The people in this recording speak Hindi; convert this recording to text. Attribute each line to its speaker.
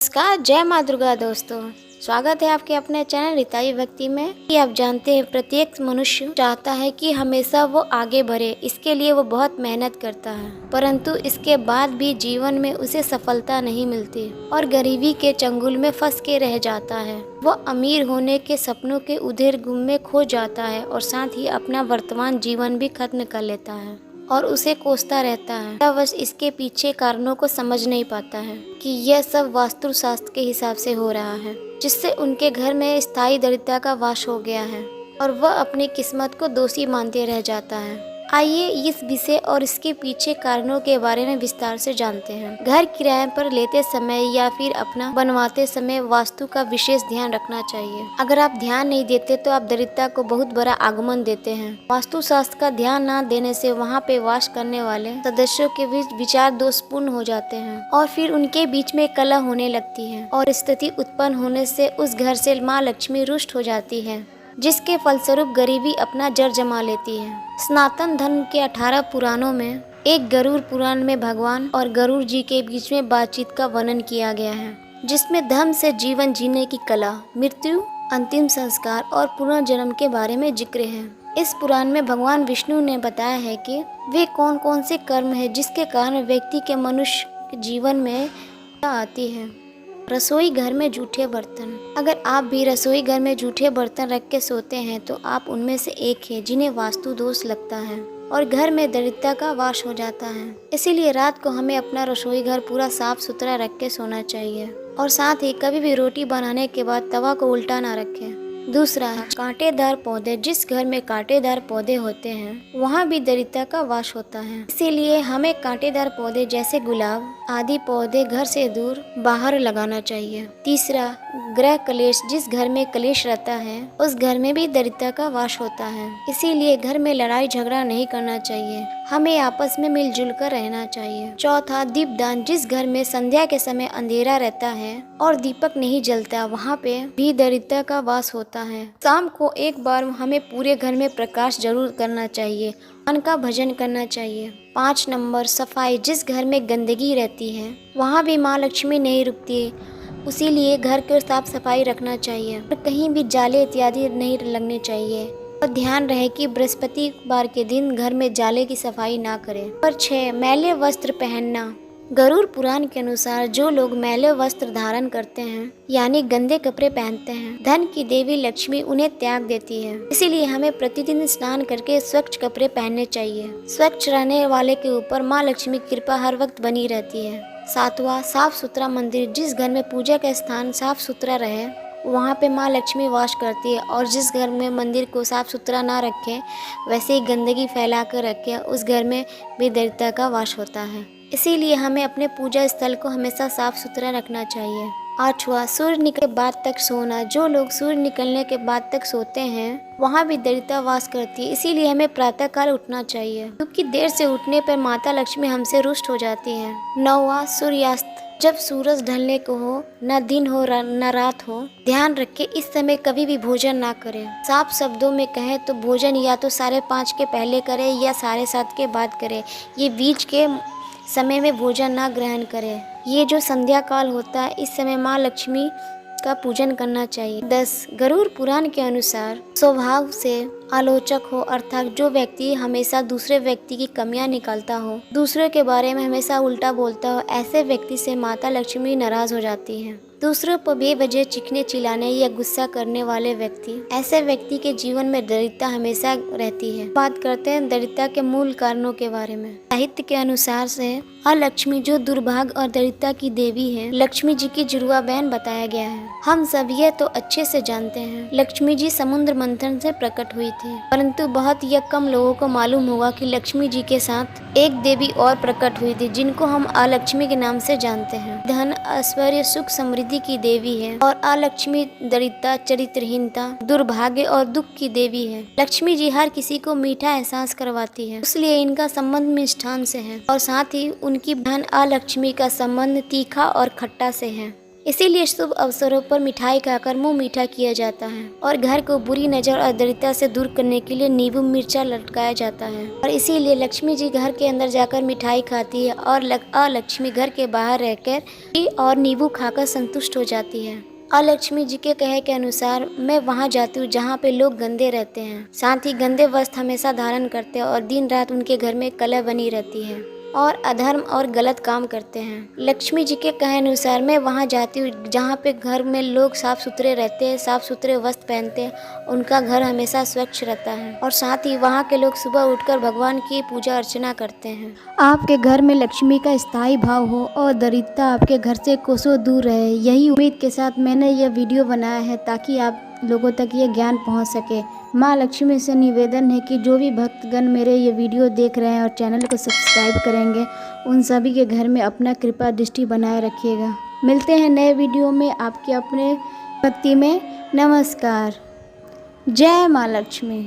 Speaker 1: नमस्कार, जय माँ दुर्गा दोस्तों। स्वागत है आपके अपने चैनल रिताई भक्ति में। कि आप जानते हैं प्रत्येक मनुष्य चाहता है कि हमेशा वो आगे बढ़े, इसके लिए वो बहुत मेहनत करता है, परंतु इसके बाद भी जीवन में उसे सफलता नहीं मिलती और गरीबी के चंगुल में फंस के रह जाता है। वो अमीर होने के सपनों के उधेड़ गुम में खो जाता है और साथ ही अपना वर्तमान जीवन भी खत्म कर लेता है और उसे कोसता रहता है। वह बस इसके पीछे कारणों को समझ नहीं पाता है कि यह सब वास्तुशास्त्र के हिसाब से हो रहा है, जिससे उनके घर में स्थायी दरिद्रता का वास हो गया है और वह अपनी किस्मत को दोषी मानते रह जाता है। आइए इस विषय और इसके पीछे कारणों के बारे में विस्तार से जानते हैं। घर किराए पर लेते समय या फिर अपना बनवाते समय वास्तु का विशेष ध्यान रखना चाहिए। अगर आप ध्यान नहीं देते तो आप दरिद्रता को बहुत बड़ा आगमन देते हैं। वास्तु शास्त्र का ध्यान न देने से वहाँ पे वास करने वाले सदस्यों के बीच विचार दोषपूर्ण हो जाते हैं और फिर उनके बीच में कलह होने लगती है और स्थिति उत्पन्न होने से उस घर से माँ लक्ष्मी रुष्ट हो जाती है, जिसके फलस्वरूप गरीबी अपना जड़ जमा लेती है। सनातन धर्म के 18 पुराणों में एक गरुड़ पुराण में भगवान और गरुड़ जी के बीच में बातचीत का वर्णन किया गया है, जिसमें धर्म से जीवन जीने की कला, मृत्यु, अंतिम संस्कार और पुनर्जन्म के बारे में जिक्र है। इस पुराण में भगवान विष्णु ने बताया है कि वे कौन कौन से कर्म है जिसके कारण व्यक्ति के मनुष्य के जीवन में आती है। रसोई घर में जूठे बर्तन। अगर आप भी रसोई घर में जूठे बर्तन रख के सोते हैं तो आप उनमें से एक हैं जिन्हें वास्तु दोष लगता है और घर में दरिद्रता का वास हो जाता है। इसीलिए रात को हमें अपना रसोई घर पूरा साफ सुथरा रख के सोना चाहिए और साथ ही कभी भी रोटी बनाने के बाद तवा को उल्टा ना रखें। दूसरा है कांटेदार पौधे। जिस घर में कांटेदार पौधे होते हैं वहाँ भी दरिद्रता का वास होता है, इसीलिए हमें कांटेदार पौधे जैसे गुलाब आदि पौधे घर से दूर बाहर लगाना चाहिए। तीसरा गृह कलेश। जिस घर में कलेश रहता है उस घर में भी दरिद्रता का वास होता है, इसीलिए घर में लड़ाई झगड़ा नहीं करना चाहिए, हमें आपस में मिलजुल कर रहना चाहिए। चौथा दीपदान। जिस घर में संध्या के समय अंधेरा रहता है और दीपक नहीं जलता वहाँ पे भी दरिद्रता का वास होता है। शाम को एक बार हमें पूरे घर में प्रकाश जरूर करना चाहिए, मन का भजन करना चाहिए। 5 नंबर सफाई। जिस घर में गंदगी रहती है वहाँ भी माँ लक्ष्मी नहीं रुकती, इसीलिए घर को साफ सफाई रखना चाहिए और कहीं भी जाले इत्यादि नहीं लगने चाहिए और ध्यान रहे कि बृहस्पतिवार के दिन घर में जाले की सफाई ना करें। और 6 मैले वस्त्र पहनना। गरुड़ पुराण के अनुसार जो लोग मैले वस्त्र धारण करते हैं यानी गंदे कपड़े पहनते हैं, धन की देवी लक्ष्मी उन्हें त्याग देती है, इसीलिए हमें प्रतिदिन स्नान करके स्वच्छ कपड़े पहनने चाहिए। स्वच्छ रहने वाले के ऊपर माँ लक्ष्मी की कृपा हर वक्त बनी रहती है। 7वां साफ सुथरा मंदिर। जिस घर में पूजा का स्थान साफ सुथरा रहे वहाँ पे माँ लक्ष्मी वास करती है और जिस घर में मंदिर को साफ सुथरा ना रखे वैसे ही गंदगी फैला कर रखे उस घर में भी दरिद्रता का वास होता है, इसीलिए हमें अपने पूजा स्थल को हमेशा साफ सुथरा रखना चाहिए। 8वां सूर्य निकलने के बाद तक सोना। जो लोग सूर्य निकलने के बाद तक सोते हैं वहाँ भी दरिद्रता वास करती है, इसीलिए हमें प्रातः काल उठना चाहिए, क्योंकि देर से उठने पर माता लक्ष्मी हमसे रुष्ट हो जाती है। 9वां सूर्यास्त। जब सूरज ढलने को हो, न दिन हो न रात हो, ध्यान रखें इस समय कभी भी भोजन ना करें। साफ शब्दों में कहें तो भोजन या तो 5:30 के पहले करें या 7:30 के बाद करें। ये बीच के समय में भोजन ना ग्रहण करें। ये जो संध्या काल होता है इस समय माँ लक्ष्मी का पूजन करना चाहिए। 10 गरुड़ पुराण के अनुसार स्वभाव से आलोचक हो, अर्थात जो व्यक्ति हमेशा दूसरे व्यक्ति की कमियां निकालता हो, दूसरों के बारे में हमेशा उल्टा बोलता हो, ऐसे व्यक्ति से माता लक्ष्मी नाराज हो जाती है। दूसरों पर बेवजह चीखने चिल्लाने या गुस्सा करने वाले व्यक्ति, ऐसे व्यक्ति के जीवन में दरिद्रता हमेशा रहती है। बात करते हैं दरिद्रता के मूल कारणों के बारे में। साहित्य के अनुसार से लक्ष्मी जो दुर्भाग्य और दरिद्रता की देवी है, लक्ष्मी जी की जुड़वा बहन बताया गया है। हम सब यह तो अच्छे से जानते हैं लक्ष्मी जी समुद्र मंथन से प्रकट हुई थी, परंतु बहुत ही कम लोगों को मालूम होगा कि लक्ष्मी जी के साथ एक देवी और प्रकट हुई थी जिनको हम अलक्ष्मी के नाम से जानते हैं। धन ऐश्वर्य सुख समृद्धि की देवी है और अलक्ष्मी दरिद्रता चरित्रहीनता दुर्भाग्य और दुख की देवी है। लक्ष्मी जी हर किसी को मीठा एहसास करवाती है, इसलिए इनका संबंध मिष्ठान से है और साथ ही उनकी बहन अलक्ष्मी का संबंध तीखा और खट्टा से है। इसीलिए शुभ अवसरों पर मिठाई खाकर मुंह मीठा किया जाता है और घर को बुरी नज़र और दरिद्रता से दूर करने के लिए नींबू मिर्चा लटकाया जाता है। और इसीलिए लक्ष्मी जी घर के अंदर जाकर मिठाई खाती है और अलक्ष्मी घर के बाहर रहकर घी और नींबू खाकर संतुष्ट हो जाती है। और लक्ष्मी जी के कहे के अनुसार मैं वहाँ जाती हूँ जहाँ पे लोग गंदे रहते हैं, साथ ही गंदे वस्त्र हमेशा धारण करते हैं और दिन रात उनके घर में कलह बनी रहती है और अधर्म और गलत काम करते हैं। लक्ष्मी जी के कहे अनुसार मैं वहाँ जाती हूँ जहाँ पे घर में लोग साफ सुथरे रहते हैं, साफ सुथरे वस्त्र पहनते हैं, उनका घर हमेशा स्वच्छ रहता है और साथ ही वहाँ के लोग सुबह उठकर भगवान की पूजा अर्चना करते हैं। आपके घर में लक्ष्मी का स्थायी भाव हो और दरिद्रता आपके घर से कोसों दूर रहे, यही उम्मीद के साथ मैंने यह वीडियो बनाया है ताकि आप लोगों तक ये ज्ञान पहुंच सके। माँ लक्ष्मी से निवेदन है कि जो भी भक्तगण मेरे ये वीडियो देख रहे हैं और चैनल को सब्सक्राइब करेंगे, उन सभी के घर में अपना कृपा दृष्टि बनाए रखिएगा। मिलते हैं नए वीडियो में आपके अपने भक्ति में। नमस्कार। जय माँ लक्ष्मी।